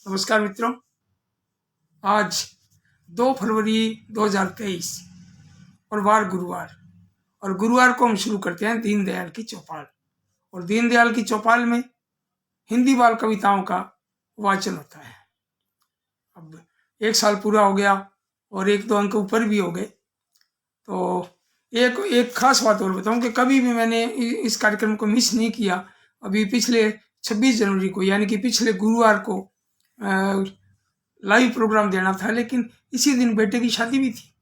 नमस्कार मित्रों। आज 2 फरवरी 2023 और वार गुरुवार, और गुरुवार को हम शुरू करते हैं दीनदयाल की चौपाल। और दीनदयाल की चौपाल में हिंदी बाल कविताओं का वाचन होता है। अब 1 साल पूरा हो गया और 1-2 अंक ऊपर भी हो गए। तो एक खास बात और बताऊं कि कभी भी मैंने इस कार्यक्रम को मिस नहीं किया। अभी पिछले 26 जनवरी को यानी कि पिछले गुरुवार को लाइव प्रोग्राम देना था, लेकिन इसी दिन बेटे की शादी भी थी।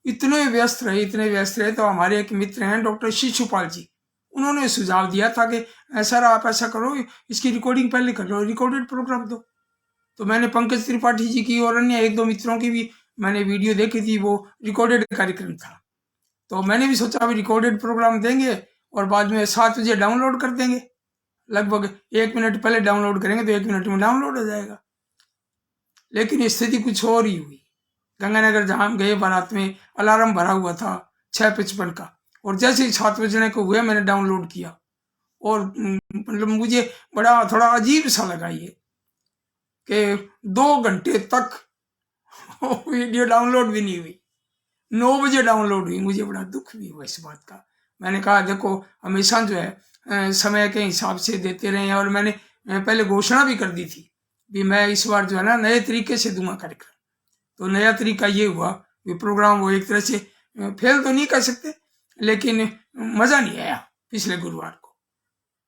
इतने व्यस्त रहे तो हमारे एक मित्र हैं डॉक्टर शिशुपाल जी, उन्होंने सुझाव दिया था कि सर आप ऐसा करो, इसकी रिकॉर्डिंग पहले कर लो, रिकॉर्डेड प्रोग्राम दो। तो मैंने पंकज त्रिपाठी जी की और अन्य 1-2 मित्रों की भी मैंने वीडियो देखी थी, वो रिकॉर्डेड कार्यक्रम था। तो मैंने भी सोचा अभी रिकॉर्डेड प्रोग्राम देंगे और बाद में 7 बजे डाउनलोड कर देंगे। लगभग 1 मिनट पहले डाउनलोड करेंगे तो 1 मिनट में डाउनलोड हो जाएगा। लेकिन स्थिति कुछ और ही हुई। गंगानगर जहां हम गए बारात में अलार्म भरा हुआ था 6:55 का, और जैसे ही 7 बजने को हुए मैंने डाउनलोड किया और मतलब मुझे बड़ा थोड़ा अजीब सा लगा ये कि 2 घंटे तक वीडियो डाउनलोड भी नहीं हुई। 9 बजे डाउनलोड हुई। मुझे बड़ा दुख भी हुआ इस बात का। मैंने कहा देखो हमेशा जो है समय के हिसाब से देते रहे, और मैंने पहले घोषणा भी कर दी थी भी मैं इस बार जो है ना नए तरीके से दूंगा कार्यक्रम। तो नया तरीका ये हुआ कि प्रोग्राम वो एक तरह से फेल तो नहीं कर सकते, लेकिन मज़ा नहीं आया पिछले गुरुवार को।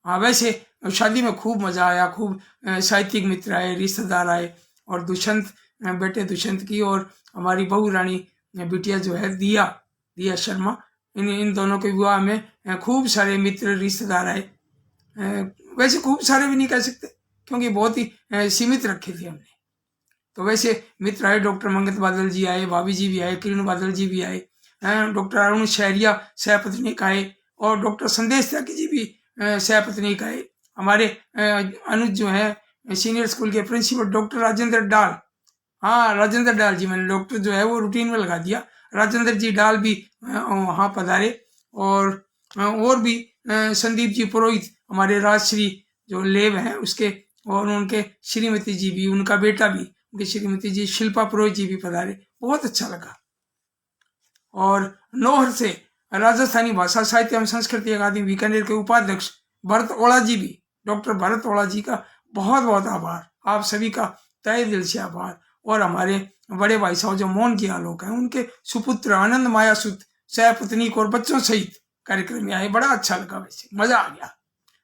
हाँ, वैसे शादी में खूब मज़ा आया, खूब साहित्यिक मित्र आए, रिश्तेदार आए, और दुष्यंत बेटे दुष्यंत की और हमारी बहू रानी बिटिया जो है दिया शर्मा, इन दोनों के विवाह में खूब सारे मित्र रिश्तेदार आए। वैसे खूब सारे भी नहीं कह सकते क्योंकि बहुत ही सीमित रखे थे हमने। तो वैसे मित्र आए, डॉक्टर मंगत बादल जी आए, भाभी जी भी आए, किरण बादल जी भी आए, डॉक्टर अरुण शहरिया सहपत्नीक आए, और डॉक्टर संदेश त्यागी जी भी सहपत्नीक आए। हमारे अनुज जो है सीनियर स्कूल के प्रिंसिपल डॉक्टर राजेंद्र डाल, हाँ राजेंद्र डाल जी, मैंने डॉक्टर जो है वो रूटीन में लगा दिया, राजेंद्र जी डाल भी वहाँ पधारे। और भी संदीप जी पुरोहित हमारे राजश्री जो लेब हैं उसके, और उनके श्रीमती जी भी, उनका बेटा भी, उनकी श्रीमती जी शिल्पा पुरोहित जी भी पधारे। बहुत अच्छा लगा। और नौहर से राजस्थानी भाषा साहित्य एवं संस्कृति अकादमी बीकानेर के उपाध्यक्ष भरत ओला जी भी, डॉक्टर भरत ओला जी का बहुत बहुत आभार, आप सभी का तहे दिल से आभार। और हमारे बड़े भाई साहब जो मोहन जी आलोक हैं, उनके सुपुत्र आनंद माया सुत सहपत्नीक और बच्चों सहित कार्यक्रम में आए। बड़ा अच्छा लगा, वैसे मजा आ गया।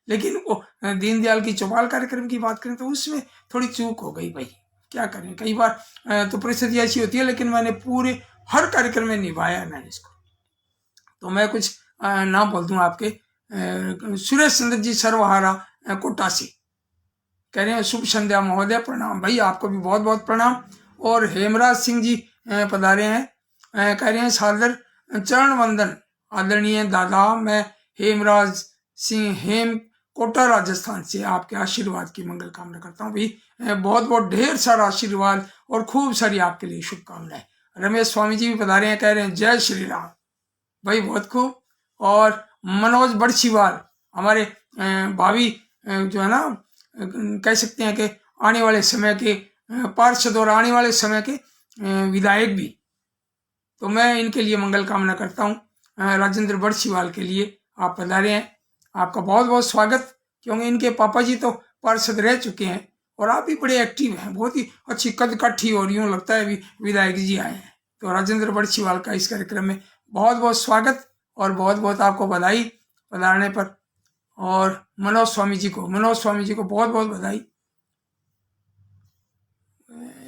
लेकिन वो दीनदयाल की चौपाल कार्यक्रम की बात करें तो उसमें थोड़ी चूक हो गई भाई, क्या करें, कई बार तो परिस्थिति ऐसी होती है, लेकिन मैंने पूरे हर कार्यक्रम में निभाया मैंने इसको। तो मैं कुछ नाम बोल दूं आपके। सुरेश चंद्र जी सर्वहारा कोटा से कह रहे हैं शुभ संध्या महोदय, प्रणाम। भाई आपको भी बहुत बहुत प्रणाम। और हेमराज सिंह जी पधारे हैं, कह रहे हैं सादर चरण वंदन आदरणीय दादा, मैं हेमराज सिंह हेम कोटा राजस्थान से आपके आशीर्वाद की मंगल कामना करता हूँ। भाई बहुत बहुत ढेर सारा आशीर्वाद और खूब सारी आपके लिए शुभकामनाएं। रमेश स्वामी जी भी पधारे हैं, कह रहे हैं जय श्री राम। भाई बहुत खूब। और मनोज बड़छीवाल हमारे भावी जो है ना कह सकते हैं कि आने वाले समय के पार्षद और आने वाले समय के विधायक भी, तो मैं इनके लिए मंगल कामना करता हूँ। राजेंद्र बड़छीवाल के लिए आप पधारे हैं, आपका बहुत बहुत स्वागत, क्योंकि इनके पापा जी तो पार्षद रह चुके हैं और आप भी बड़े एक्टिव हैं, बहुत ही अच्छी कद काठी, और यूं लगता है विधायक जी आए हैं। तो राजेंद्र बड़छीवाल का इस कार्यक्रम में बहुत बहुत स्वागत और बहुत बहुत आपको बधाई पधारने पर। और मनोज स्वामी जी को बहुत बहुत बधाई।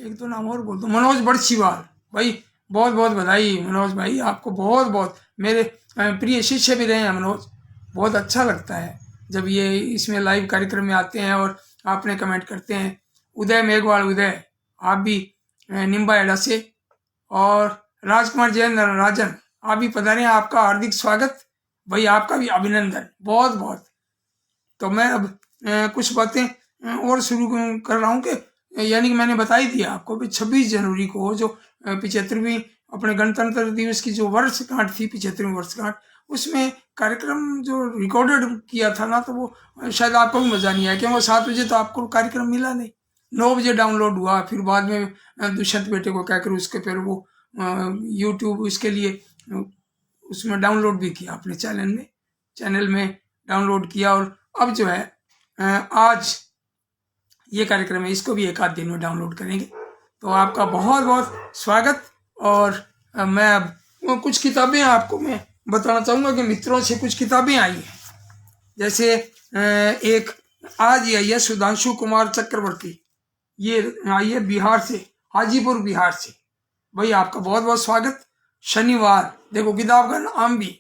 एक दो नाम और बोल दो, मनोज बड़छीवाल भाई बहुत बहुत बधाई। मनोज भाई आपको बहुत बहुत, मेरे प्रिय शिष्य भी रहे हैं मनोज। बहुत अच्छा लगता है जब ये इसमें लाइव कार्यक्रम में आते हैं और आपने कमेंट करते हैं। उदय मेघवाल उदय, आप भी निम्बा एडा से। और राजकुमार जैन राजन, आप भी पधारे, आपका हार्दिक स्वागत भाई, आपका भी अभिनंदन बहुत बहुत। तो मैं अब कुछ बातें और शुरू कर रहा हूँ कि यानी कि मैंने बता ही दिया आपको कि 26 जनवरी को जो 75वीं अपने गणतंत्र दिवस की जो वर्षगांठ थी, 75वीं वर्षगांठ, उसमें कार्यक्रम जो रिकॉर्डेड किया था ना, तो वो शायद आपको भी मजा नहीं आया, क्योंकि 7 बजे तो आपको कार्यक्रम मिला नहीं। 9 बजे डाउनलोड हुआ, फिर बाद में दुष्यंत बेटे को कहकर उसके फिर वो यूट्यूब उसके लिए उसमें डाउनलोड भी किया, अपने चैनल में डाउनलोड किया। और अब जो है आज ये कार्यक्रम है, इसको भी एक आध दिन में डाउनलोड करेंगे। तो आपका बहुत बहुत स्वागत। और मैं अब कुछ किताबें आपको मैं बताना चाहूँगा कि मित्रों से कुछ किताबें आई हैं। जैसे एक आज ही आई है सुधांशु कुमार चक्रवर्ती, ये आई है बिहार से, हाजीपुर बिहार से। भाई आपका बहुत बहुत स्वागत। शनिवार, देखो किताब का नाम भी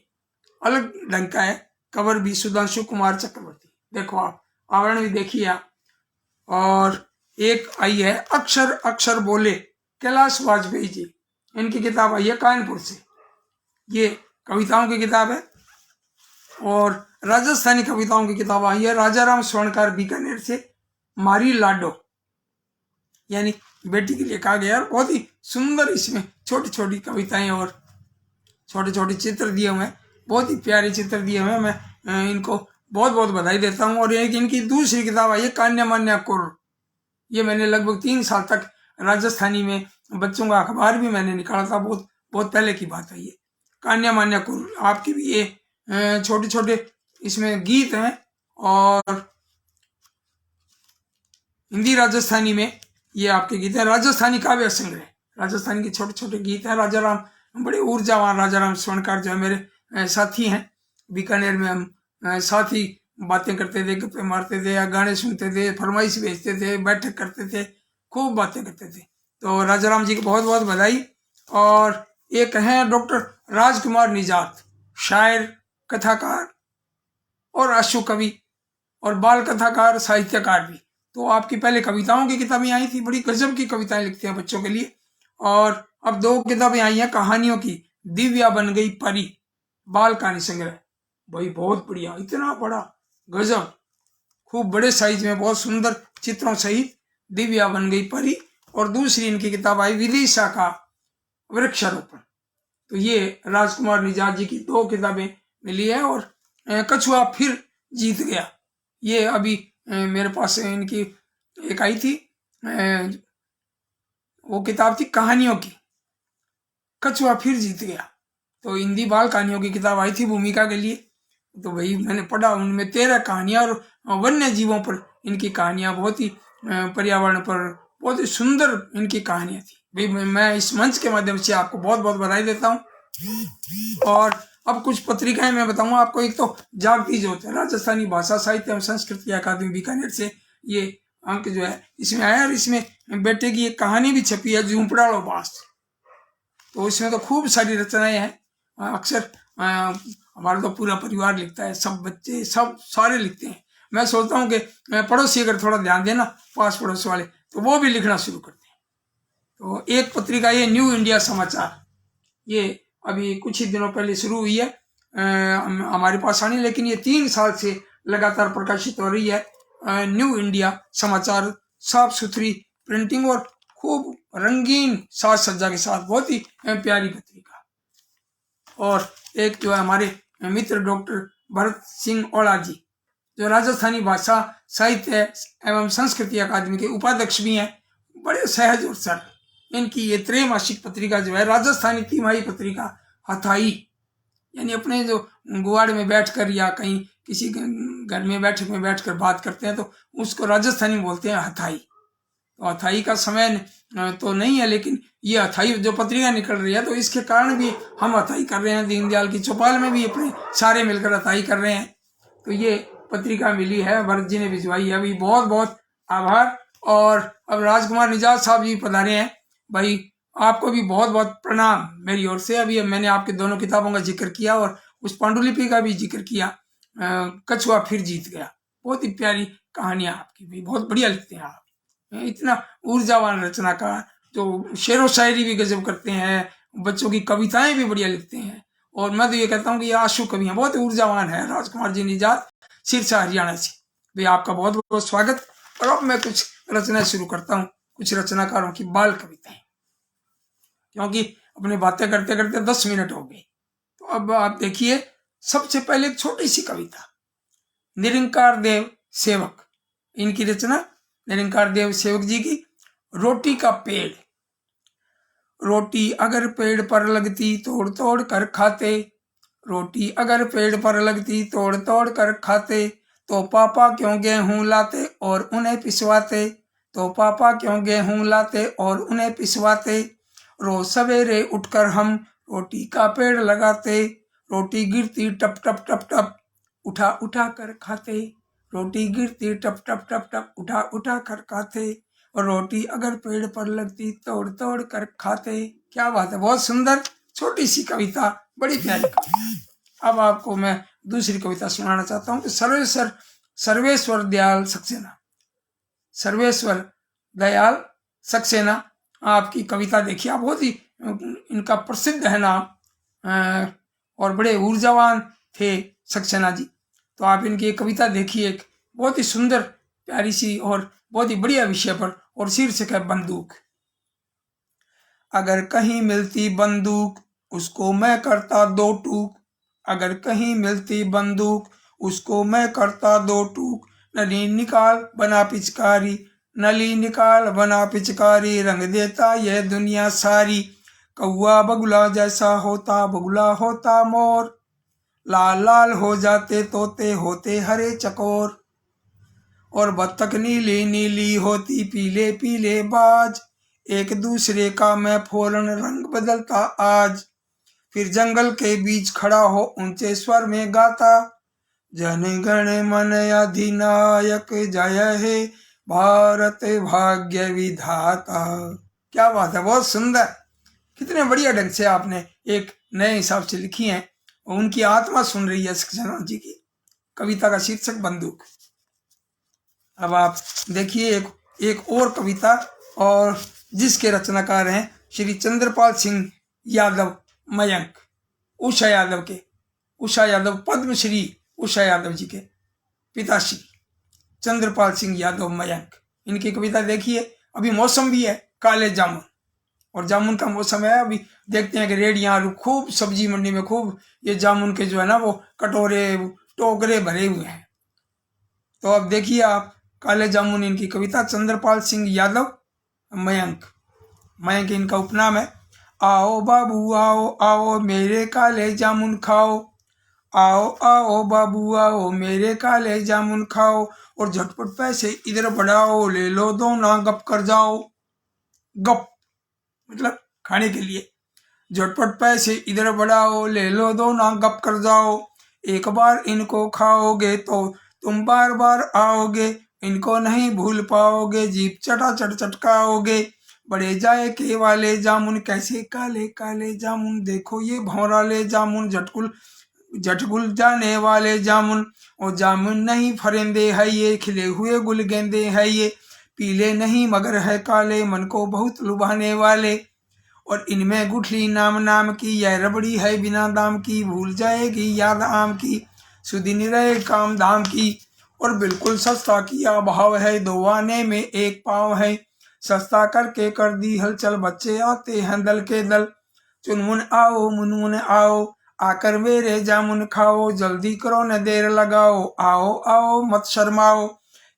अलग ढंग का है, कवर भी सुधांशु कुमार चक्रवर्ती, देखो आप आवरण भी देखिए आप। और एक आई है अक्षर अक्षर बोले, कैलाश वाजपेयी जी, इनकी किताब आई है कानपुर से, ये कविताओं की किताब है। और राजस्थानी कविताओं की किताब आई है राजाराम स्वर्णकार बीकानेर से, मारी लाडो, यानी बेटी के लिए कहा गया। और बहुत ही सुंदर इसमें छोटी छोटी कविताएं और छोटे छोटे चित्र दिए हुए हैं, बहुत ही प्यारे चित्र दिए हुए हैं। मैं इनको बहुत बहुत बधाई देता हूँ। और एक इनकी दूसरी किताब आई है कान्या मान्या कुर, ये मैंने लगभग 3 साल तक राजस्थानी में बच्चों का अखबार भी मैंने निकाला था, बहुत बहुत पहले की बात है ये। कान्या मान्या कुर आपकी भी ये छोटे छोटे इसमें गीत हैं, और हिंदी राजस्थानी में ये आपके गीत हैं। राजस्थानी काव्य संग्रह, राजस्थानी के छोटे छोटे गीत हैं। राजाराम बड़े ऊर्जावान राजाराम स्वर्णकार जो है मेरे साथी हैं, बीकानेर में हम साथ ही बातें करते थे, गप्पे मारते थे, या गाने सुनते थे, फरमाइश भेजते थे, बैठक करते थे, खूब बातें करते थे। तो राजाराम जी को बहुत बहुत बधाई। और एक हैं डॉक्टर राजकुमार निजात, शायर, कथाकार और आशु कवि और बाल कथाकार, साहित्यकार भी। तो आपकी पहले कविताओं की किताबें आई थी, बड़ी गजब की कविताएं लिखते हैं बच्चों के लिए। और अब 2 किताबें आई हैं कहानियों की, दिव्या बन गई परी, बाल कहानी संग्रह, भाई बहुत बढ़िया, इतना बड़ा गजब, खूब बड़े साइज में, बहुत सुंदर चित्रों सहित दिव्या बन गई परी। और दूसरी इनकी किताब आई विदिशा का वृक्षारोपण। तो ये राजकुमार निजात जी की 2 किताबें मिली है। और कछुआ फिर जीत गया, ये अभी मेरे पास इनकी एक आई थी, वो किताब थी कहानियों की, कछुआ फिर जीत गया। तो हिंदी बाल कहानियों की किताब आई थी भूमिका के लिए। तो भाई मैंने पढ़ा, उनमें 13 कहानियां और वन्य जीवों पर इनकी कहानियां, बहुत ही पर्यावरण पर बहुत ही सुंदर इनकी कहानियां थी। भाई मैं इस मंच के माध्यम से आपको बहुत बहुत बधाई देता हूँ। और अब कुछ पत्रिकाएं मैं बताऊंगा आपको। एक तो जागती ज्योत है, राजस्थानी भाषा साहित्य एवं संस्कृति अकादमी बीकानेर से ये अंक जो है इसमें आया। और इसमें बेटे की एक कहानी भी छपी है, झूंपड़ालो बास। तो इसमें तो खूब सारी रचनाएं हैं। अक्सर हमारा तो पूरा परिवार लिखता है, सब बच्चे सब सारे लिखते हैं। मैं सोचता हूँ कि पड़ोसी अगर थोड़ा ध्यान देना, पास पड़ोस वाले, तो वो भी लिखना शुरू करते हैं। तो एक पत्रिका ये न्यू इंडिया समाचार, ये अभी कुछ ही दिनों पहले शुरू हुई है हमारे पास आनी, लेकिन ये 3 साल से लगातार प्रकाशित हो रही है। न्यू इंडिया समाचार, साफ सुथरी प्रिंटिंग और खूब रंगीन साज सज्जा के साथ, बहुत ही प्यारी पत्रिका। और एक जो है हमारे मित्र डॉक्टर भरत सिंह ओला जी, जो राजस्थानी भाषा साहित्य एवं संस्कृति अकादमी के उपाध्यक्ष भी हैं, बड़े सहज और सरल। इनकी ये त्रैमासिक पत्रिका जो है, राजस्थानी तिमाही पत्रिका हथाई, यानी अपने जो गुवाड़ में बैठकर या कहीं किसी घर में बैठक में बैठकर बात करते हैं तो उसको राजस्थानी बोलते हैं हथाई। तो हथाई का समय तो नहीं है, लेकिन ये हथाई जो पत्रिका निकल रही है, तो इसके कारण भी हम हथाई कर रहे हैं। दीनदयाल की चौपाल में भी अपने सारे मिलकर हथाई कर रहे हैं। तो ये पत्रिका मिली है, भरत जी ने भिजवाई है, अभी बहुत बहुत आभार। और अब राजकुमार निजात साहब जी पधारे हैं, भाई आपको भी बहुत बहुत प्रणाम मेरी ओर से। अभी मैंने आपके दोनों किताबों का जिक्र किया और उस पांडुलिपि का भी जिक्र किया, कछुआ फिर जीत गया, बहुत ही प्यारी कहानियां आपकी भी, बहुत बढ़िया लिखते हैं आप, इतना ऊर्जावान रचनाकार, जो शेरो शायरी भी गजब करते हैं, बच्चों की कविताएं भी बढ़िया लिखते हैं। और मैं तो ये कहता हूँ कि ये आशु कवि हैं, बहुत ऊर्जावान है राजकुमार जी निजात, सिरसा हरियाणा से। भाई आपका बहुत बहुत स्वागत। और अब मैं कुछ रचना शुरू करता हूँ, कुछ रचनाकारों की बाल कविताएं, क्योंकि अपने बातें करते करते 10 मिनट हो गए। तो अब आप देखिए, सबसे पहले एक छोटी सी कविता, निरंकार देव सेवक, इनकी रचना निरंकार देव सेवक जी की। रोटी का पेड़। रोटी अगर पेड़ पर लगती तोड़ तोड़ कर खाते, रोटी अगर पेड़ पर लगती तोड़ तोड़ कर खाते, तो पापा क्यों गेहूं लाते और उन्हें पिसवाते, तो पापा क्यों गेहूं लाते और उन्हें पिसवाते। रोज सवेरे उठकर हम रोटी का पेड़ लगाते, रोटी गिरती टप टप टप टप उठा उठा कर खाते, रोटी गिरती टप टप टप टप उठा उठा कर खाते, और रोटी अगर पेड़ पर लगती तोड़ तोड़ कर खाते। क्या बात है, बहुत सुंदर छोटी सी कविता, बड़ी प्यारी कविता। अब आपको मैं दूसरी कविता सुनाना चाहता हूँ। सर्वेश्वर दयाल सक्सेना, सर्वेश्वर दयाल सक्सेना आपकी कविता देखिए। आप बहुत ही इनका प्रसिद्ध है नाम, और बड़े ऊर्जावान थे सक्सेना जी। तो आप इनकी एक कविता देखिए, एक बहुत ही सुंदर प्यारी सी और बहुत ही बढ़िया विषय पर, और शीर्षक है बंदूक। अगर कहीं मिलती बंदूक उसको मैं करता दो टूक, अगर कहीं मिलती बंदूक उसको मैं करता दो टूक, नली निकाल बना पिचकारी, नली निकाल बना पिचकारी, रंग देता यह दुनिया सारी। कौआ बगुला जैसा होता बगुला होता मोर, लाल लाल हो जाते तोते होते हरे चकोर, और बत्तख नीली नीली होती पीले पीले बाज, एक दूसरे का मैं फौरन रंग बदलता आज। फिर जंगल के बीच खड़ा हो ऊंचे स्वर में गाता, जन गण मन अधिनायक जय हे भारत भाग्य विधाता। क्या बात है, बहुत सुंदर, कितने बढ़िया ढंग से आपने एक नए हिसाब से लिखी है, और उनकी आत्मा सुन रही है सक्सेना जी की। कविता का शीर्षक बंदूक। अब आप देखिए एक और कविता, और जिसके रचनाकार हैं श्री चंद्रपाल सिंह यादव मयंक, उषा यादव के, उषा यादव पद्मश्री उषा यादव जी के पिताश्री चंद्रपाल सिंह यादव मयंक। इनकी कविता देखिए। अभी मौसम भी है काले जामुन, और जामुन का मौसम है। अभी देखते हैं कि रेडियां खूब, सब्जी मंडी में खूब ये जामुन के जो है ना वो कटोरे टोकरे भरे हुए हैं। तो अब देखिए आप काले जामुन, इनकी कविता। चंद्रपाल सिंह यादव मयंक, मयंक इनका उपनाम है। आओ बाबू आओ आओ मेरे काले जामुन खाओ, आओ आओ बाबू आओ मेरे काले जामुन खाओ, और झटपट पैसे इधर बढ़ाओ ले लो दो ना गप कर जाओ। गप मतलब खाने के लिए। झटपट पैसे इधर बढ़ाओ ले लो दो ना गप कर जाओ, एक बार इनको खाओगे तो तुम बार बार आओगे, इनको नहीं भूल पाओगे जीप चटा चट चटकाओगे। बड़े जायके वाले जामुन कैसे काले काले जामुन, देखो ये भौराले जामुन झटगुल जाने वाले जामुन, और जामुन नहीं फरिंदे है ये खिले हुए गुल गेंदे है ये, पीले नहीं मगर है काले मन को बहुत लुभाने वाले, और इनमें गुठली नाम नाम की यह रबड़ी है बिना दाम की, भूल जाएगी याद आम की सुदिन रहे काम धाम की, और बिल्कुल सस्ता किया भाव है दो आने में एक पाव है, सस्ता करके कर दी हलचल बच्चे आते हैं दल के दल, चुनमुन आओ मुनमुन आओ आकर मेरे जामुन खाओ, जल्दी करो न देर लगाओ आओ आओ मत शर्माओ।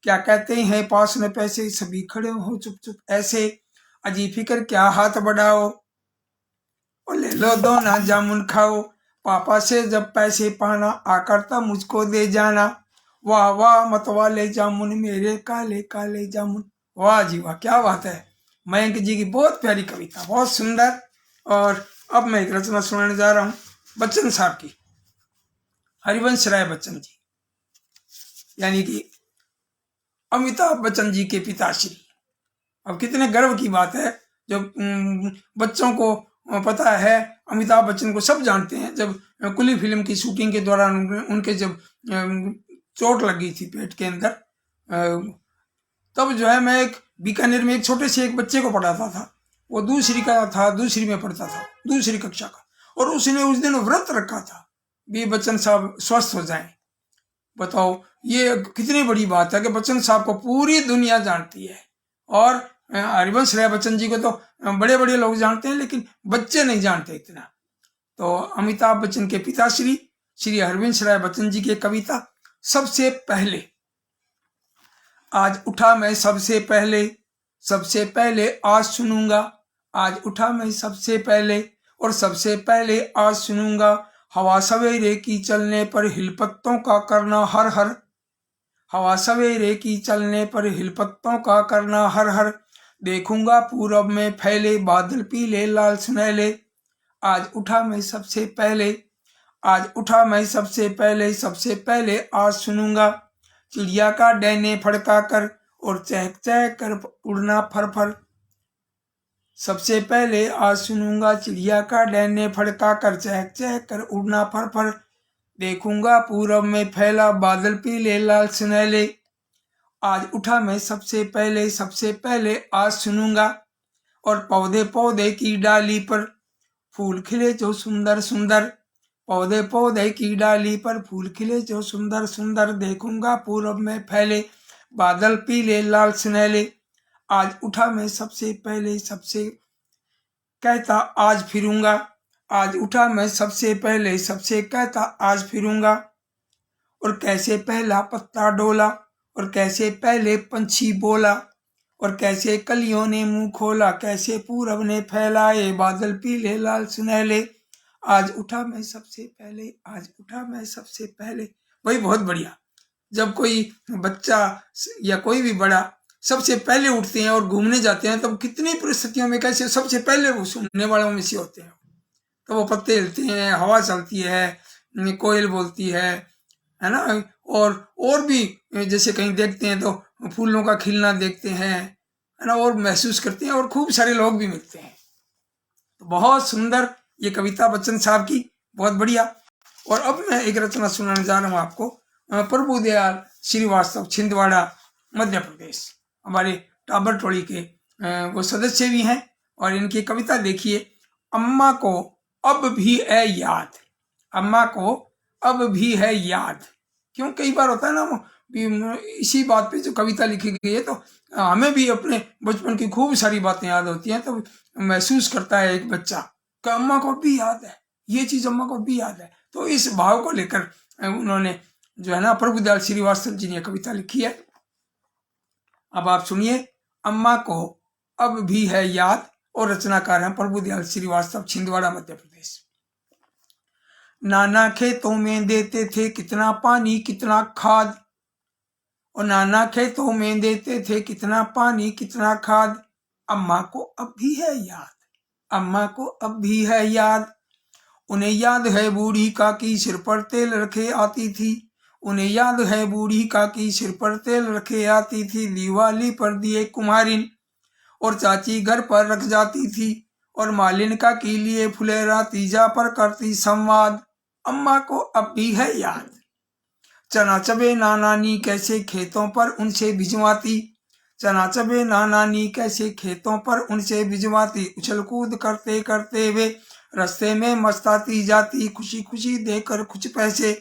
क्या कहते हैं पास न पैसे सभी खड़े हो चुप चुप ऐसे, अजी फिक्र क्या हाथ बढ़ाओ और ले लो दो ना जामुन खाओ, पापा से जब पैसे पाना आकर तब मुझको दे जाना, वाह वाह मत वाले जामुन मेरे काले काले जामुन। वाह जी वाह, क्या बात है। मयंक जी की बहुत प्यारी कविता, बहुत सुंदर। और अब मैं एक रचना सुनाने जा रहा हूँ बच्चन साहब की, हरिवंश राय बच्चन जी, यानी कि अमिताभ बच्चन जी के पिताश्री। अब कितने गर्व की बात है जब बच्चों को पता है, अमिताभ बच्चन को सब जानते हैं। जब कुली फिल्म की शूटिंग के दौरान उनके जब चोट लगी थी पेट के अंदर, तब जो है मैं एक बीकानेर में एक छोटे से एक बच्चे को पढ़ाता था। वो दूसरी में पढ़ता था, दूसरी कक्षा का, और उसने उस दिन व्रत रखा था भी बच्चन साहब स्वस्थ हो जाएं। बताओ ये कितनी बड़ी बात है कि बच्चन साहब को पूरी दुनिया जानती है, और हरिवंश राय बच्चन जी को तो बड़े बड़े लोग जानते हैं लेकिन बच्चे नहीं जानते इतना। तो अमिताभ बच्चन के पिताश्री श्री हरिवंश राय बच्चन जी की कविता। सबसे पहले आज उठा मैं सबसे पहले आज सुनूंगा। आज उठा मैं सबसे पहले और सबसे पहले आज सुनूंगा। हवा सवेरे की चलने पर हिल पत्तों का करना हर हर। हवा सवेरे की चलने पर हिल पत्तों का करना हर हर। देखूंगा पूरब में फैले बादल पीले लाल सुनहले। आज उठा मैं सबसे पहले, आज उठा मैं सबसे पहले आज सुनूंगा। चिड़िया का डैने फड़का कर और चहक चहक कर उड़ना फर फर। सबसे पहले आज सुनूंगा चिड़िया का डैने फड़का कर चहक चहक कर उड़ना फर फर। देखूंगा पूरब में फैला बादल पीले लाल सुनहले। आज उठा मैं सबसे पहले आज सुनूंगा। और पौधे पौधे की डाली पर फूल खिले जो सुंदर सुंदर। पौधे पौधे की डाली पर फूल खिले जो सुंदर सुंदर। देखूंगा पूरब में फैले बादल पीले लाल सुनहले। आज उठा मैं सबसे कहता आज फिरूंगा। आज उठा मैं सबसे कहता आज फिरूंगा। और कैसे पहला पत्ता डोला और कैसे पहले पंछी बोला। और कैसे कलियों ने मुंह खोला, कैसे पूरब ने फैलाए बादल पीले लाल सुनहले। आज उठा मैं सबसे पहले, आज उठा मैं सबसे पहले। वही बहुत बढ़िया। जब कोई बच्चा या कोई भी बड़ा सबसे पहले उठते हैं और घूमने जाते हैं, तब कितनी परिस्थितियों में कैसे सबसे पहले वो सुनने वालों में से होते हैं। तो वो पत्ते हिलते हैं, हवा चलती है, कोयल बोलती है ना। और भी जैसे कहीं देखते हैं तो फूलों का खिलना देखते हैं, है ना, और महसूस करते हैं, और खूब सारे लोग भी मिलते हैं। तो बहुत सुंदर ये कविता बच्चन साहब की, बहुत बढ़िया। और अब मैं एक रचना सुनाने जा रहा हूँ आपको। प्रभुदयाल श्रीवास्तव, छिंदवाड़ा, मध्य प्रदेश, हमारे टाबर टोली के वो सदस्य भी हैं। और इनकी कविता देखिए, अम्मा को अब भी है याद। अम्मा को अब भी है याद। क्यों, कई बार होता है ना, इसी बात पे जो कविता लिखी गई है, तो हमें भी अपने बचपन की खूब सारी बातें याद होती हैं। तो महसूस करता है एक बच्चा कि अम्मा को भी याद है, ये चीज अम्मा को भी याद है। तो इस भाव को लेकर उन्होंने जो है ना, प्रभुदयाल श्रीवास्तव जी ने कविता लिखी है। अब आप सुनिए, अम्मा को अब भी है याद। और रचनाकार हैं प्रभुदयाल श्रीवास्तव, छिंदवाड़ा, मध्य प्रदेश। नाना खेतों में देते थे कितना पानी कितना खाद। और नाना खेतों में देते थे कितना पानी कितना खाद। अम्मा को अब भी है याद, अम्मा को अब भी है याद। उन्हें याद है बूढ़ी काकी सिर पर तेल रखे आती थी। उन्हें याद है बूढ़ी काकी सिर पर तेल रखे आती थी। दिवाली पर दिए कुम्हारिन और चाची घर पर रख जाती थी। और मालिन काकी लिए फुलेरा तीजा पर करती संवाद। अम्मा को अब भी है याद। चना चबे नानानी कैसे खेतों पर उनसे भिजवाती। चना चबे नानानी कैसे खेतों पर उनसे भिजवाती। उछल कूद करते करते वे रास्ते में मस्ताती जाती। खुशी खुशी देकर कुछ पैसे,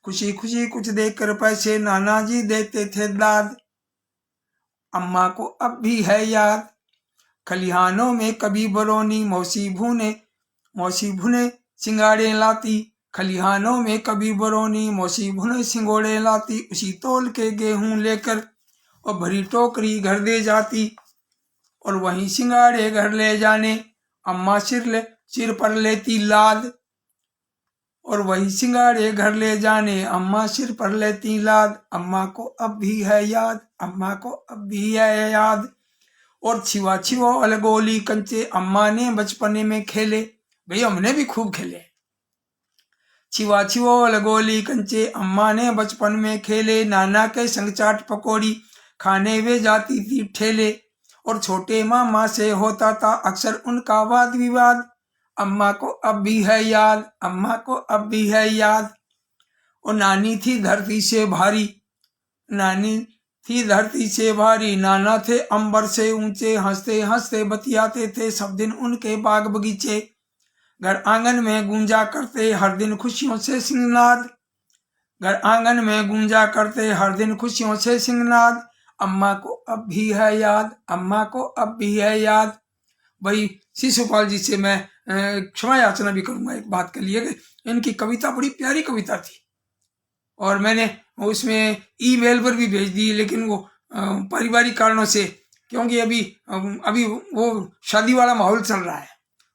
खुशी खुशी कुछ देकर पैसे नाना जी देते थे दाद। अम्मा को अब भी है याद। खलिहानों में कभी बरौनी मौसी भुने सिंगाड़े लाती। खलिहानों में कभी बरौनी मौसी भुने सिंगोड़े लाती। उसी तोल के गेहूं लेकर और भरी टोकरी घर दे जाती। और वहीं सिंगाड़े घर ले जाने अम्मा सिर पर लेती लाद। और वही सिंगाड़े घर ले जाने अम्मा सिर पर लेती लाद। अम्मा को अब भी है याद, अम्मा को अब भी है याद। और छिवा छिवा अलगोली कंचे अम्मा ने बचपने में खेले। भाई हमने भी खूब खेले। छिवा छिवा अलगोली कंचे अम्मा ने बचपन में खेले। नाना के संग चाट पकौड़ी खाने वे जाती थी ठेले। और छोटे मामा से होता था अक्सर उनका वाद विवाद। अम्मा को अब भी है याद, अम्मा को अब भी है याद। और नानी थी धरती से भारी, नानी थी धरती से भारी। नाना थे अंबर से ऊंचे, हंसते हंसते बतियाते थे सब दिन उनके बाग बगीचे। घर आंगन में गूंजा करते हर दिन खुशियों से सिंहनाद। घर आंगन में गूंजा करते हर दिन खुशियों से सिंहनाद। अम्मा को अब भी है याद, अम्मा को अब भी है याद। भाई शिशुपाल जी से मैं क्षमा याचना भी करूंगा एक बात के लिए। इनकी कविता बड़ी प्यारी कविता थी और मैंने उसमें ईमेल पर भी भेज दी, लेकिन वो पारिवारिक कारणों से, क्योंकि अभी वो शादी वाला माहौल चल रहा है,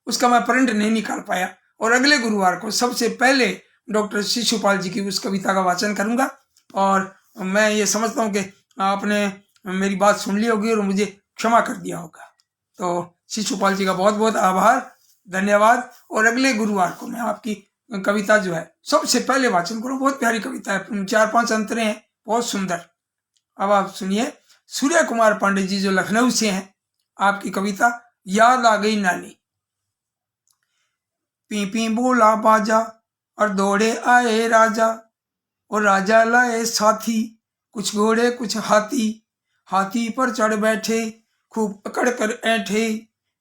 उसका मैं प्रिंट नहीं निकाल पाया। और अगले गुरुवार को सबसे पहले डॉक्टर शिशुपाल जी की उस कविता का वाचन करूंगा। और मैं ये समझता हूँ कि आपने मेरी बात सुन ली होगी और मुझे क्षमा कर दिया होगा। तो शिशुपाल जी का बहुत बहुत आभार, धन्यवाद। और अगले गुरुवार को मैं आपकी कविता जो है सबसे पहले वाचन करूँ। बहुत प्यारी कविता है, 4-5 अंतरे हैं, बहुत सुंदर। अब आप सुनिए, सूर्य कुमार पांडे जी जो लखनऊ से हैं, आपकी कविता याद आ गई नानी। पी पी बोला बाजा और दौड़े आए राजा, और राजा लाए साथी, कुछ घोड़े कुछ हाथी। हाथी पर चढ़ बैठे, खूब पकड़ कर ऐंठे।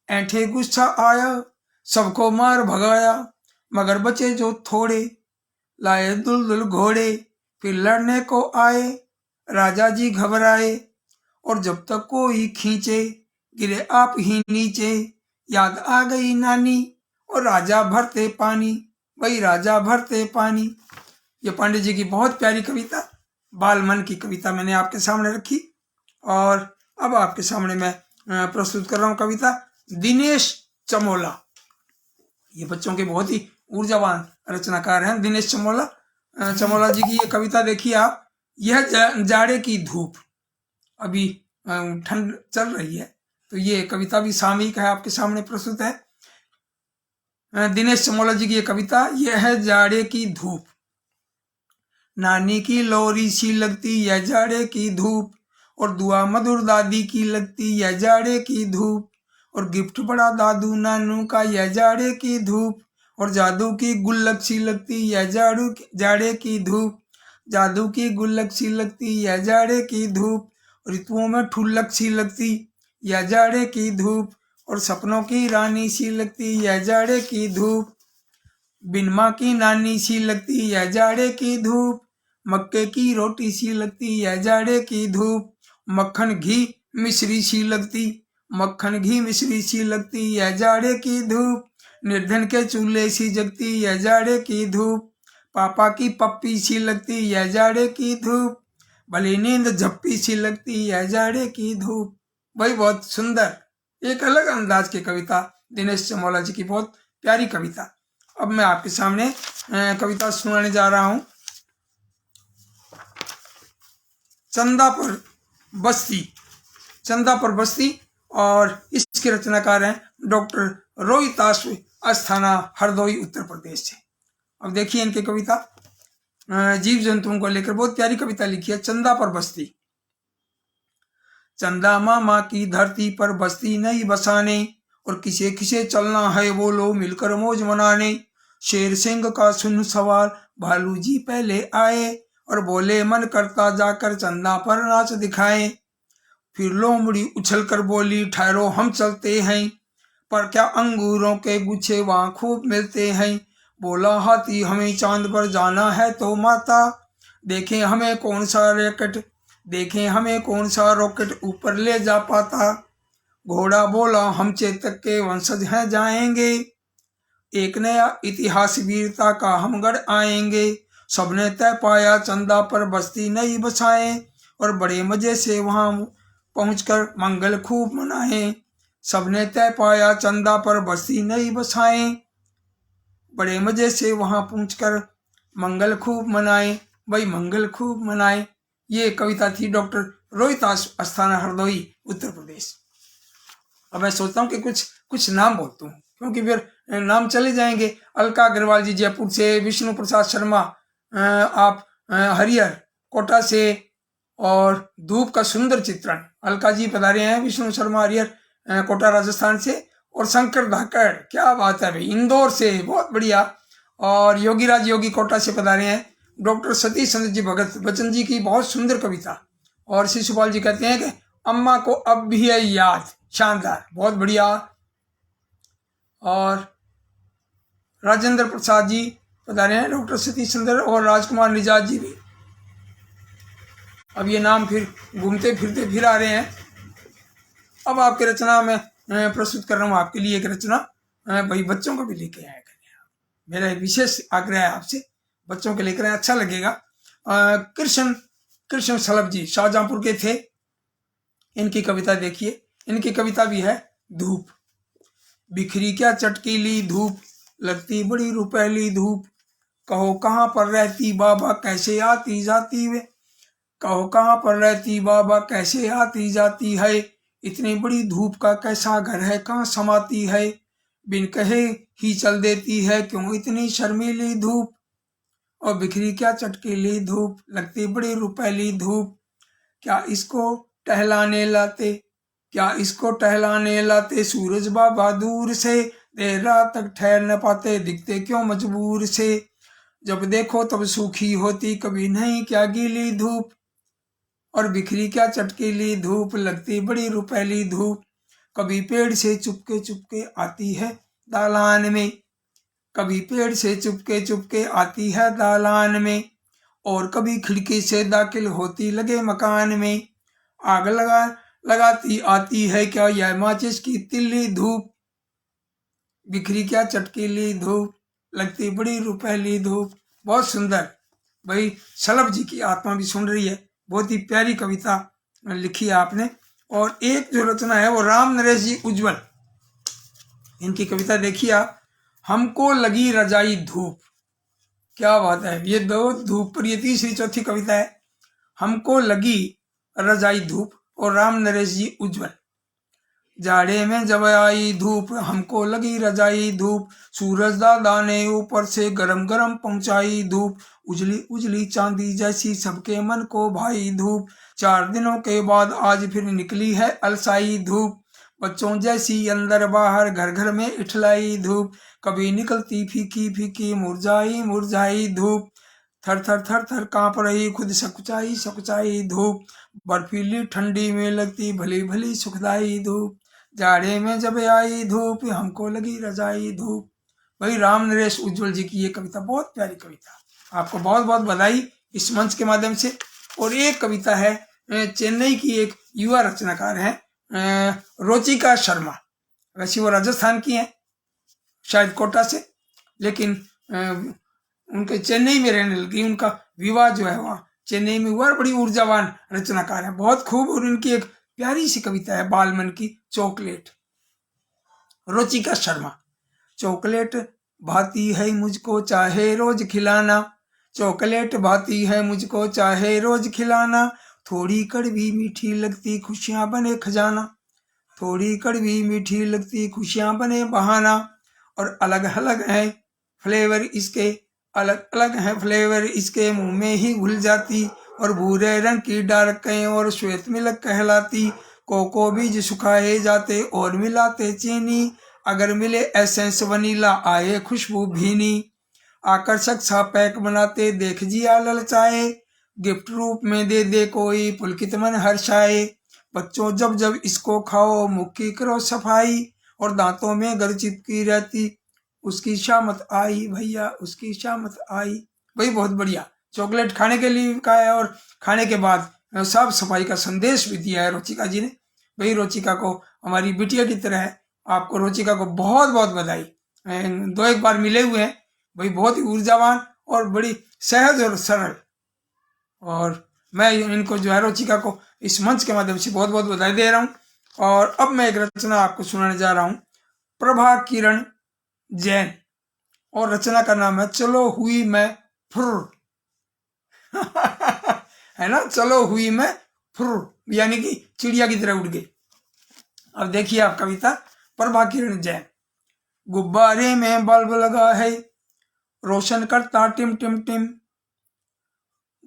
ऐंठे गुस्सा आया, सबको मार भगाया, मगर बचे जो थोड़े, लाए दुलदुल घोड़े। फिर लड़ने को आए, राजा जी घबराए, और जब तक कोई खींचे, गिरे आप ही नीचे। याद आ गई नानी, और राजा भरते पानी, वही राजा भरते पानी। ये पांडे जी की बहुत प्यारी कविता, बाल मन की कविता मैंने आपके सामने रखी। और अब आपके सामने मैं प्रस्तुत कर रहा हूँ कविता दिनेश चमोला। ये बच्चों के बहुत ही ऊर्जावान रचनाकार हैं दिनेश चमोला। चमोला जी की ये कविता देखिए आप। यह जाड़े की धूप, अभी ठंड चल रही है, तो ये कविता भी सामयिक है, आपके सामने प्रस्तुत है। दिनेश चमोला जी की ये कविता, यह है जाड़े की धूप। नानी की लोरी सी लगती यह जाड़े की धूप, और दुआ मधुर दादी की लगती यह जाड़े की धूप, और गिफ्ट बड़ा दादू नानू का यह जाड़े की धूप, और जादू की गुल्लक सी लगती यह जाड़े की धूप। जादू की गुल्लक सी लगती यह जाड़े की धूप, ऋतुओं में ठुल्लक सी लगती यह जाड़े की धूप, और सपनों की रानी सी लगती यह जाड़े की धूप। बिन माँ की नानी सी लगती यह जाड़े की धूप, मक्के की रोटी सी लगती यह जाड़े की धूप। मक्खन घी मिश्री सी लगती, मक्खन घी मिश्री सी लगती यह जाड़े की धूप। निर्धन के चूल्हे सी जगती यह जाड़े की धूप, पापा की पप्पी सी लगती यह जाड़े की धूप। भली नींद झप्पी सी लगती यह जाड़े की धूप। वही बहुत सुंदर, एक अलग अंदाज की कविता, दिनेश चमोला जी की बहुत प्यारी कविता। अब मैं आपके सामने कविता सुनाने जा रहा हूं, चंदा पर बस्ती। चंदा पर बस्ती, और इसके रचनाकार हैं डॉक्टर रोहिताश अस्थाना, हरदोई, उत्तर प्रदेश से। अब देखिए इनकी कविता, जीव जंतुओं को लेकर बहुत प्यारी कविता लिखी है, चंदा पर बस्ती। चंदा मामा की धरती पर बस्ती नहीं बसाने, और किसे किसे चलना है बोलो मिलकर मौज मनाने। शेर सिंह का सुन सवाल, भालू जी पहले आए, और बोले मन करता जाकर चंदा पर नाच दिखाए। फिर लोमड़ी उछल कर बोली ठहरो हम चलते हैं, पर क्या अंगूरों के गुच्छे वहां खूब मिलते हैं। बोला हाथी हमें चांद पर जाना है तो माता, देखें हमें कौन सा रॉकेट, देखें हमें कौन सा रॉकेट ऊपर ले जा पाता। घोड़ा बोला हम चेतक के वंशज हैं जाएंगे, एक नया इतिहास वीरता का हम गढ़ आएंगे। सबने तय पाया चंदा पर बस्ती नहीं बसाए, और बड़े मजे से वहां पहुंचकर मंगल खूब मनाए। सबने तय पाया चंदा पर बस्ती नहीं बसाए, बड़े मजे से वहां पहुंचकर मंगल खूब मनाए, भाई मंगल खूब मनाए। ये कविता थी डॉक्टर रोहिताश अस्थाना, हरदोई, उत्तर प्रदेश। अब मैं सोचता हूँ कि कुछ नाम बोलता हूँ, क्योंकि फिर नाम चले जाएंगे। अलका अग्रवाल जी जयपुर से, विष्णु प्रसाद शर्मा आप हरिहर कोटा से, और धूप का सुंदर चित्रण अलका जी पधारे हैं, विष्णु शर्मा हरिहर कोटा राजस्थान से, और शंकर धाकड़, क्या बात है भाई, इंदौर से, बहुत बढ़िया। और योगीराज योगी कोटा से पधारे हैं। डॉक्टर सतीश चंद्र जी भगत बच्चन जी की बहुत सुंदर कविता। और शिशुपाल जी कहते हैं कि अम्मा को अब भी है याद, शानदार, बहुत बढ़िया। और राजेंद्र प्रसाद जी पधारे हैं, डॉक्टर सतीश चंद्र और राजकुमार निजात जी भी। अब ये नाम फिर घूमते फिरते फिर आ रहे हैं। अब आपकी रचना में प्रस्तुत कर रहा हूँ आपके लिए एक रचना, भाई बच्चों को भी लेके आया करें। मेरा एक विशेष आग्रह है आपसे, बच्चों के लेकर अच्छा लगेगा। कृष्ण सलभ जी शाहजहांपुर के थे, इनकी कविता देखिए, इनकी कविता भी है धूप। बिखरी क्या चटकीली धूप, लगती बड़ी रुपैली धूप, कहो कहाँ पर रहती बाबा, कैसे आती जाती वे, कहो कहाँ पर रहती बाबा, कैसे आती जाती है, इतनी बड़ी धूप का कैसा घर है, कहाँ समाती है, बिन कहे ही चल देती है, क्यों इतनी शर्मीली धूप, और बिखरी क्या चटकीली धूप, लगती बड़ी रुपैली धूप, क्या इसको टहलाने लाते, क्या इसको टहलाने लाते सूरज बाबा दूर से, देर रात तक ठहर न पाते, दिखते क्यों मजबूर से, जब देखो तब सूखी होती, कभी नहीं क्या गीली धूप, और बिखरी क्या चटकीली धूप, लगती बड़ी रुपैली धूप, कभी पेड़ से चुपके चुपके आती है दालान में, कभी पेड़ से चुपके चुपके आती है दालान में, और कभी खिड़की से दाखिल होती लगे मकान में, आग लगाती आती है क्या यह माचिस की तिल्ली धूप, बिखरी क्या चटकीली धूप, लगती बड़ी रुपैली धूप। बहुत सुंदर भाई, शलभ जी की आत्मा भी सुन रही है, बहुत ही प्यारी कविता लिखी है आपने। और एक जो रचना है वो राम नरेश जी उज्जवल, इनकी कविता देखिए आप, हमको लगी रजाई धूप। क्या बात है, ये दो धूप पर ये तीसरी चौथी कविता है, हमको लगी रजाई धूप, और राम नरेश जी उज्जवल। जाड़े में जब आई धूप, हमको लगी रजाई धूप, सूरज दादा ने ऊपर से गरम गरम पहुंचाई धूप, उजली उजली चांदी जैसी सबके मन को भाई धूप, 4 दिनों के बाद आज फिर निकली है अलसाई धूप, बच्चों जैसी अंदर बाहर घर घर में इठलाई धूप, कभी निकलती फीकी फीकी मुरझाई मुरझाई धूप, थर थर थर थर कांप रही खुद सकुचाई सकुचाई धूप, बर्फीली ठंडी में लगती भली भली सुखदाई धूप, जाड़े में जब आई धूप, हमको लगी रजाई धूप। वही राम नरेश उज्जवल जी की ये कविता बहुत प्यारी कविता, आपको बहुत बहुत बधाई इस मंच के माध्यम से। और एक कविता है चेन्नई की एक युवा रचनाकार है रोचिका शर्मा, वैसे वो राजस्थान की है, शायद कोटा से, लेकिन उनके चेन्नई में रहने लगी, उनका विवाह जो है वहाँ चेन्नई में हुआ, बड़ी ऊर्जावान रचनाकार है, बहुत खूब। और उनकी एक प्यारी सी कविता है बालमन की, चॉकलेट। रुचिका शर्मा, चॉकलेट भाती है मुझको चाहे रोज खिलाना, चॉकलेट भाती है मुझको चाहे रोज खिलाना, थोड़ी कड़वी मीठी लगती खुशियां बने खजाना, थोड़ी कड़वी मीठी लगती खुशियां बने बहाना, और अलग अलग है फ्लेवर इसके, अलग अलग है फ्लेवर इसके, मुंह में ही घुल जाती, और भूरे रंग की डार्कें और श्वेत मिल्क कहलाती, कोको बीज सुखाए जाते और मिलाते चीनी, अगर मिले एसेंस वनीला आए खुशबू भीनी, आकर्षक सा पैक बनाते देख जिया ललचाए, गिफ्ट रूप में दे दे कोई पुलकित मन हर्षाए, बच्चों जब जब इसको खाओ मुख की करो सफाई, और दांतों में गर चिपकी रहती उसकी शामत आई भैया उसकी शामत आई। भाई बहुत बढ़िया, चॉकलेट खाने के लिए का है और खाने के बाद साफ सफाई का संदेश भी दिया है रुचिका जी ने। भाई रुचिका को हमारी बिटिया की तरह है, आपको रुचिका को बहुत बहुत बधाई। 2-1 बार मिले हुए हैं भाई, बहुत ही ऊर्जावान और बड़ी सहज और सरल, और मैं इनको जो है रुचिका को इस मंच के माध्यम से बहुत बहुत बधाई दे रहा हूँ। और अब मैं एक रचना आपको सुनाने जा रहा हूँ, प्रभा किरण जैन, और रचना का नाम है चलो हुई मैं फुर है ना, चलो हुई मैं फुर, यानी कि चिड़िया की तरह उड़ गई। अब देखिए आप कविता, प्रभा किरण जैन। गुब्बारे में बल्ब लगा है रोशन करता टिम टिम टिम,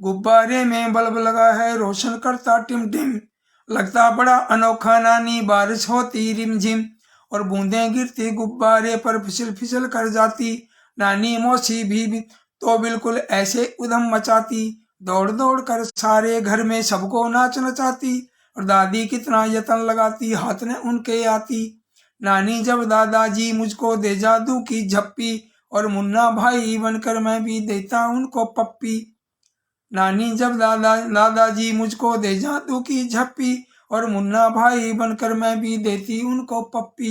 गुब्बारे में बल्ब लगा है रोशन करता टिम टिम, लगता बड़ा अनोखा नानी बारिश होती रिमझिम, और बूंदें गिरती गुब्बारे पर फिसल फिसल कर जाती, नानी मौसी भी तो बिल्कुल ऐसे उधम मचाती, दौड़ दौड़ कर सारे घर में सबको नाच नचाती, और दादी कितना यत्न लगाती हाथ ने उनके आती, नानी जब दादाजी मुझको दे जादू की झप्पी, और मुन्ना भाई बनकर मैं भी देता उनको पप्पी, नानी जब दादाजी मुझको दे जादू की झप्पी, और मुन्ना भाई बनकर मैं भी देती उनको पप्पी,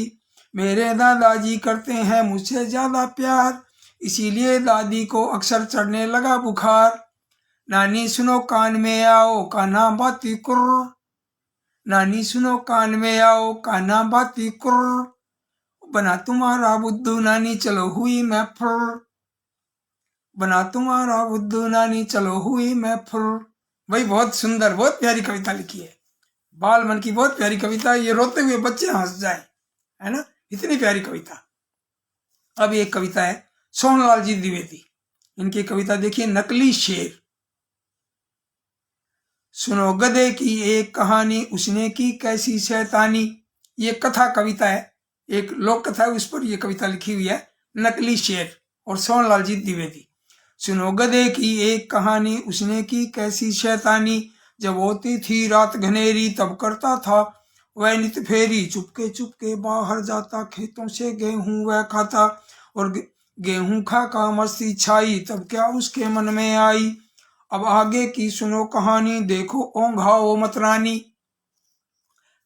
मेरे दादाजी करते हैं मुझसे ज्यादा प्यार, इसीलिए दादी को अक्सर चढ़ने लगा बुखार, नानी सुनो कान में आओ कान्हा बाती कुर्र, नानी सुनो कान में आओ, काना बाती कुर्र, बना तुम्हारा बुद्धू नानी चलो हुई मैं फुर, बना तुम्हारा बुद्धू नानी चलो हुई मैं फुर। भाई बहुत सुंदर, बहुत प्यारी कविता लिखी है, बाल मन की बहुत प्यारी कविता। ये रोते हुए बच्चे हंस जाए, है ना, इतनी प्यारी कविता। अब एक कविता है सोहनलाल जी द्विवेदी, इनकी कविता देखिए, नकली शेर। सुनो गधे की एक कहानी, उसने की कैसी शैतानी। ये कथा कविता है, एक लोक कथा है, उस पर यह कविता लिखी हुई है, नकली शेर और सोहनलाल जी द्विवेदी। सुनो गधे की एक कहानी, उसने की कैसी शैतानी। जब होती थी रात घनेरी, तब करता था वह नित फेरी। चुपके चुपके बाहर जाता, खेतों से गेहूं वह खाता। और गेहूं खा का मस्ती छाई, तब क्या उसके मन में आई। अब आगे की सुनो कहानी, देखो ओंघाओ मतरानी।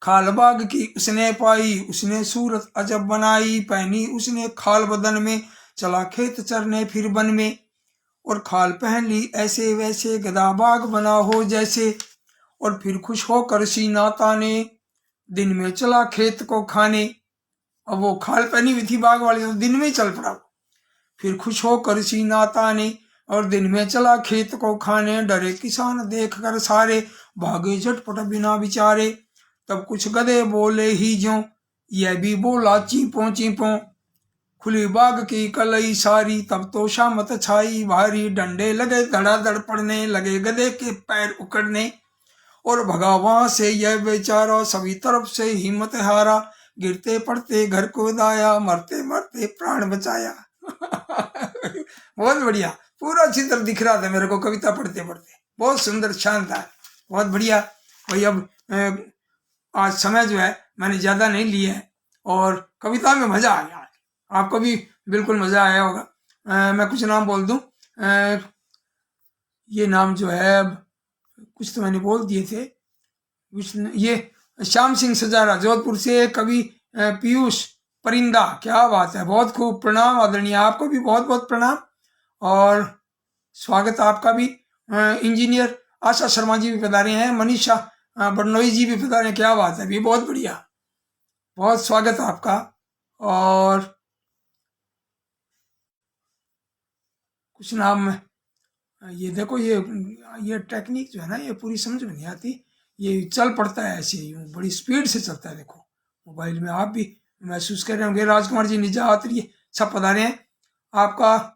खाल बाग की उसने पाई, उसने सूरत अजब बनाई। पहनी उसने खाल बदन में, चला खेत चरने फिर बन में। और खाल पहन ली ऐसे वैसे, गधा बाग बना हो जैसे। और फिर खुश होकर सीना ताने, दिन में चला खेत को खाने। अब वो खाल पहनी हुई थी बाग वाली, तो दिन में चल पड़ा। फिर खुश होकर सीना ताने, और दिन में चला खेत को खाने। डरे किसान देख कर सारे, भागे झटपट बिना विचारे। तब कुछ गधे बोले ही ज्यों, यह भी बोला चींपों चींपों। खुली बाग की कलई सारी, तब तो शामत छाई भारी। डंडे लगे धड़ाधड़ पड़ने, लगे गधे के पैर उकड़ने। और भगा वहां से यह बेचारा, सभी तरफ से हिम्मत हारा। गिरते पड़ते घर को दाया, मरते मरते प्राण बचाया। बहुत बढ़िया, पूरा चित्र दिख रहा था मेरे को कविता पढ़ते पढ़ते, बहुत सुंदर, शानदार, बहुत बढ़िया। वही अब आज समय जो है मैंने ज्यादा नहीं लिया है, और कविता में मजा आ गया, आपको भी बिल्कुल मजा आया होगा। मैं कुछ नाम बोल दूं, ये नाम जो है कुछ तो मैंने बोल दिए थे। ये श्याम सिंह सजारा जोधपुर से, कवि पीयूष परिंदा, क्या बात है, बहुत खूब, प्रणाम आदरणीय, आपको भी बहुत बहुत प्रणाम और स्वागत आपका भी। इंजीनियर आशा शर्मा जी भी पधारे हैं, मनीषा बड़नोई जी भी पधारे हैं, क्या बात है, भी बहुत बढ़िया, बहुत स्वागत आपका। और कुछ नाम, ये देखो, ये टेक्निक जो है ना, ये पूरी समझ में नहीं आती, ये चल पड़ता है ऐसे यूं, बड़ी स्पीड से चलता है। देखो मोबाइल में आप भी महसूस कर रहे होंगे। राजकुमार जी निजात सब पधारे हैं, आपका